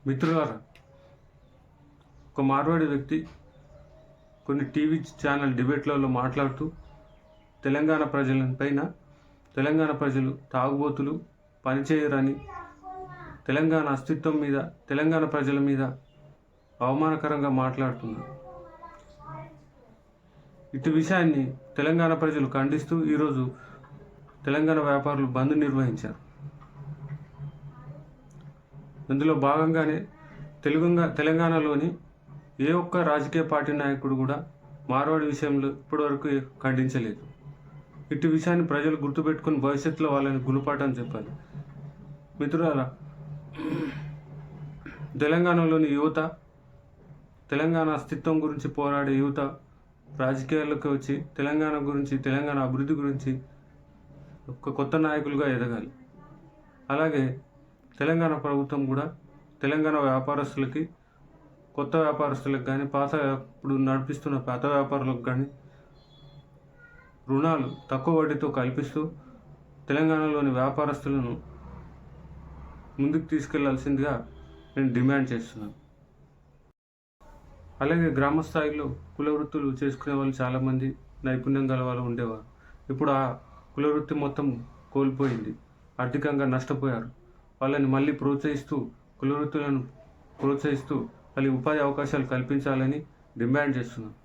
మిత్రులారా, ఒక మార్వాడి వ్యక్తి కొన్ని టీవీ ఛానల్ డిబేట్లలో మాట్లాడుతూ తెలంగాణ ప్రజలు తాగుబోతులు, పనిచేయరని, తెలంగాణ అస్తిత్వం మీద, తెలంగాణ ప్రజల మీద అవమానకరంగా మాట్లాడుతున్నారు. ఇటు విషయాన్ని తెలంగాణ ప్రజలు ఖండిస్తూ ఈరోజు తెలంగాణ వ్యాపారులు బంద్ నిర్వహించారు. ఇందులో భాగంగానే తెలంగాణలోని ఏ ఒక్క రాజకీయ పార్టీ నాయకుడు కూడా మార్వాడి విషయంలో ఇప్పటివరకు ఖండించలేదు. ఇటు విషయాన్ని ప్రజలు గుర్తుపెట్టుకుని భవిష్యత్తులో వాళ్ళని గుణపాఠం చెప్పాలి. మిత్రులారా, తెలంగాణలోని యువత, తెలంగాణ అస్తిత్వం గురించి పోరాడే యువత రాజకీయాల్లోకి వచ్చి తెలంగాణ గురించి, తెలంగాణ అభివృద్ధి గురించి ఒక కొత్త నాయకులుగా ఎదగాలి. అలాగే తెలంగాణ ప్రభుత్వం కూడా తెలంగాణ వ్యాపారస్తులకి, కొత్త వ్యాపారస్తులకు కానీ, ఇప్పుడు నడిపిస్తున్న పాత వ్యాపారులకు కానీ రుణాలు తక్కువ వడ్డీతో కల్పిస్తూ తెలంగాణలోని వ్యాపారస్తులను ముందుకు తీసుకెళ్లాల్సిందిగా నేను డిమాండ్ చేస్తున్నాను. అలాగే గ్రామ స్థాయిలో కుల వృత్తులు చేసుకునే వాళ్ళు చాలామంది నైపుణ్యం గల వాళ్ళు ఉండేవారు. ఇప్పుడు ఆ కుల వృత్తి మొత్తం కోల్పోయింది, ఆర్థికంగా నష్టపోయారు. వాళ్ళని మళ్ళీ కుల వృత్తులను ప్రోత్సహిస్తూ మళ్ళీ ఉపాధి అవకాశాలు కల్పించాలని డిమాండ్ చేస్తున్నాను.